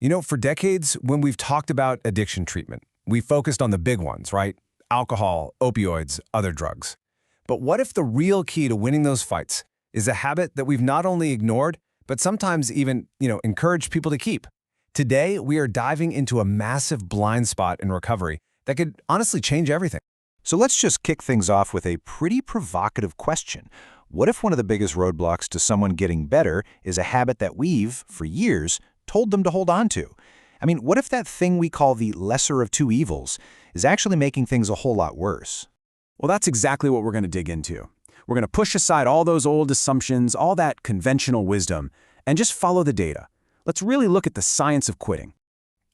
For decades, when we've talked about addiction treatment, we focused on the big ones, right? Alcohol, opioids, other drugs. But what if the real key to winning those fights is a habit that we've not only ignored, but sometimes even, encouraged people to keep? Today, we are diving into a massive blind spot in recovery that could honestly change everything. So let's just kick things off with a pretty provocative question. What if one of the biggest roadblocks to someone getting better is a habit that we've, for years, told them to hold on to? What if that thing we call the lesser of two evils is actually making things a whole lot worse? Well, that's exactly what we're going to dig into. We're going to push aside all those old assumptions, all that conventional wisdom, and just follow the data. Let's really look at the science of quitting.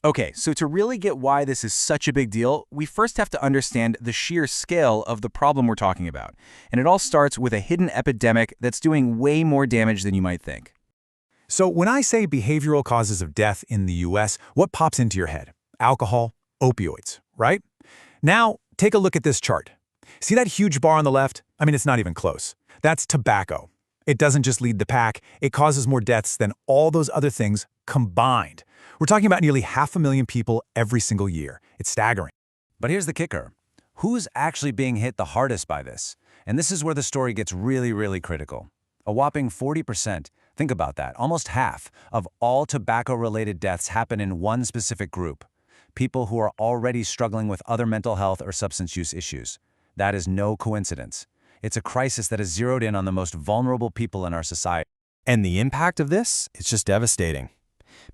Okay, so to really get why this is such a big deal, we first have to understand the sheer scale of the problem we're talking about. And it all starts with a hidden epidemic that's doing way more damage than you might think. So when I say behavioral causes of death in the US, what pops into your head? Alcohol, opioids, right? Now, take a look at this chart. See that huge bar on the left? It's not even close. That's tobacco. It doesn't just lead the pack, it causes more deaths than all those other things combined. We're talking about nearly 500,000 people every single year. It's staggering. But here's the kicker. Who's actually being hit the hardest by this? And this is where the story gets really, really critical. A whopping 40%, think about that, almost half, of all tobacco-related deaths happen in one specific group. People who are already struggling with other mental health or substance use issues. That is no coincidence. It's a crisis that is zeroed in on the most vulnerable people in our society. And the impact of this is just devastating.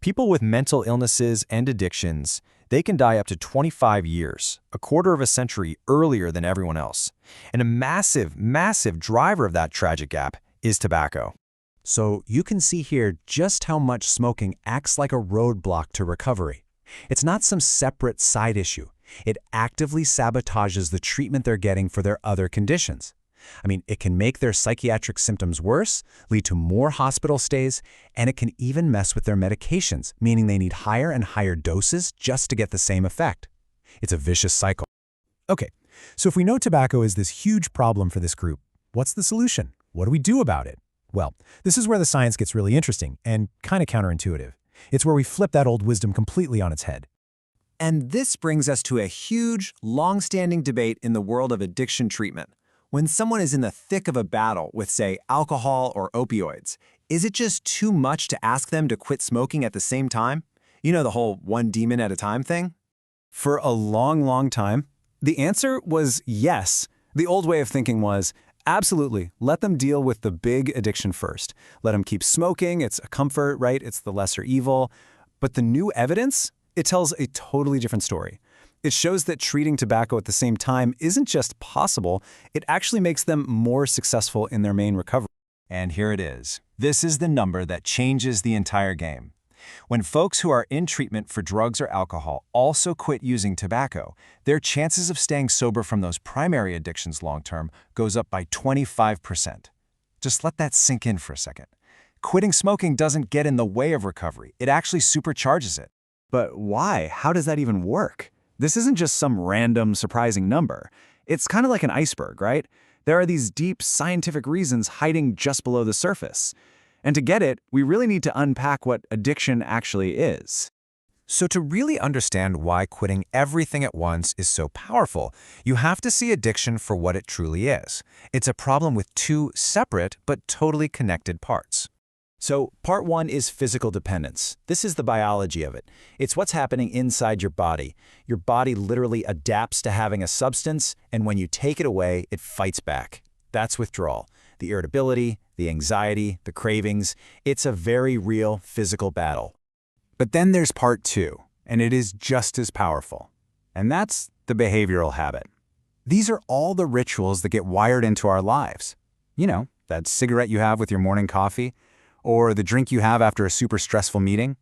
People with mental illnesses and addictions, they can die up to 25 years, a quarter of a century earlier than everyone else. And a massive, massive driver of that tragic gap is tobacco. So you can see here just how much smoking acts like a roadblock to recovery. It's not some separate side issue. It actively sabotages the treatment they're getting for their other conditions. It can make their psychiatric symptoms worse, lead to more hospital stays, and it can even mess with their medications, meaning they need higher and higher doses just to get the same effect. It's a vicious cycle. Okay, so if we know tobacco is this huge problem for this group, what's the solution? What do we do about it? Well, this is where the science gets really interesting and kind of counterintuitive. It's where we flip that old wisdom completely on its head. And this brings us to a huge, long-standing debate in the world of addiction treatment. When someone is in the thick of a battle with, say, alcohol or opioids, is it just too much to ask them to quit smoking at the same time? The whole one demon at a time thing? For a long, long time, the answer was yes. The old way of thinking was, absolutely, let them deal with the big addiction first. Let them keep smoking, it's a comfort, right? It's the lesser evil. But the new evidence, it tells a totally different story. It shows that treating tobacco at the same time isn't just possible, it actually makes them more successful in their main recovery. And here it is. This is the number that changes the entire game. When folks who are in treatment for drugs or alcohol also quit using tobacco, their chances of staying sober from those primary addictions long-term goes up by 25%. Just let that sink in for a second. Quitting smoking doesn't get in the way of recovery. It actually supercharges it. But why? How does that even work? This isn't just some random, surprising number. It's kind of like an iceberg, right? There are these deep scientific reasons hiding just below the surface. And to get it, we really need to unpack what addiction actually is. So to really understand why quitting everything at once is so powerful, you have to see addiction for what it truly is. It's a problem with two separate but totally connected parts. So part one is physical dependence. This is the biology of it. It's what's happening inside your body. Your body literally adapts to having a substance, and when you take it away, it fights back. That's withdrawal. The irritability, the anxiety, the cravings. It's a very real physical battle. But then there's part two, and it is just as powerful. And that's the behavioral habit. These are all the rituals that get wired into our lives. That cigarette you have with your morning coffee, or the drink you have after a super stressful meeting.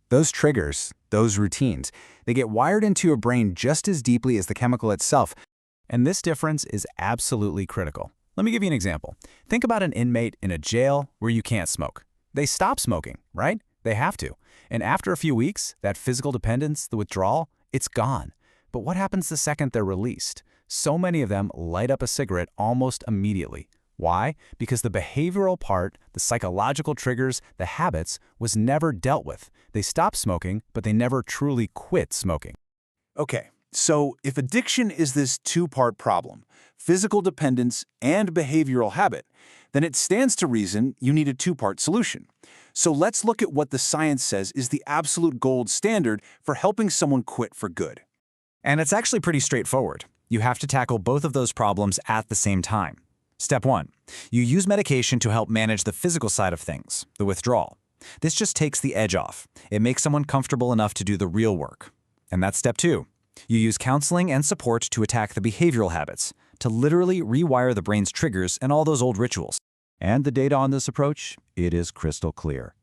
Those triggers, those routines, they get wired into your brain just as deeply as the chemical itself. And this difference is absolutely critical. Let me give you an example. Think about an inmate in a jail where you can't smoke. They stop smoking, right? They have to. And after a few weeks, that physical dependence, the withdrawal, it's gone. But what happens the second they're released? So many of them light up a cigarette almost immediately. Why? Because the behavioral part, the psychological triggers, the habits, was never dealt with. They stopped smoking, but they never truly quit smoking. Okay, so if addiction is this two-part problem, physical dependence and behavioral habit, then it stands to reason you need a two-part solution. So let's look at what the science says is the absolute gold standard for helping someone quit for good. And it's actually pretty straightforward. You have to tackle both of those problems at the same time. Step 1. You use medication to help manage the physical side of things, the withdrawal. This just takes the edge off. It makes someone comfortable enough to do the real work. And that's step 2. You use counseling and support to attack the behavioral habits, to literally rewire the brain's triggers and all those old rituals. And the data on this approach, it is crystal clear.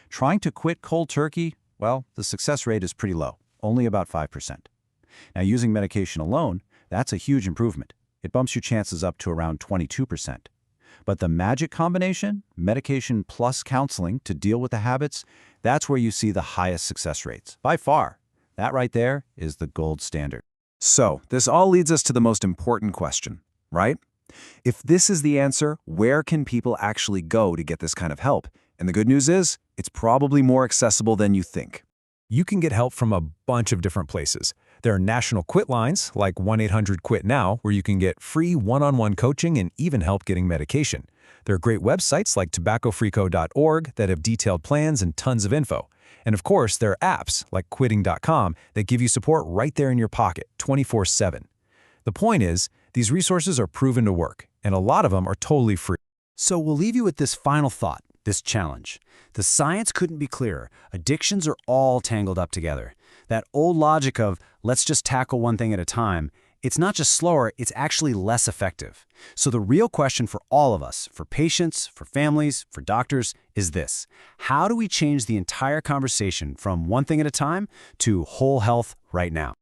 Trying to quit cold turkey, well, the success rate is pretty low, only about 5%. Now, using medication alone, that's a huge improvement. It bumps your chances up to around 22%. But the magic combination, medication plus counseling to deal with the habits, that's where you see the highest success rates, by far. That right there is the gold standard. So, this all leads us to the most important question, right? If this is the answer, where can people actually go to get this kind of help? And the good news is, it's probably more accessible than you think. You can get help from a bunch of different places. There are national quit lines, like 1-800-QUIT-NOW, where you can get free one-on-one coaching and even help getting medication. There are great websites like tobaccofreeco.org that have detailed plans and tons of info. And of course, there are apps like quitting.com that give you support right there in your pocket, 24/7. The point is, these resources are proven to work, and a lot of them are totally free. So we'll leave you with this final thought, this challenge. The science couldn't be clearer. Addictions are all tangled up together. That old logic of, let's just tackle one thing at a time, it's not just slower, it's actually less effective. So the real question for all of us, for patients, for families, for doctors, is this. How do we change the entire conversation from one thing at a time to whole health right now?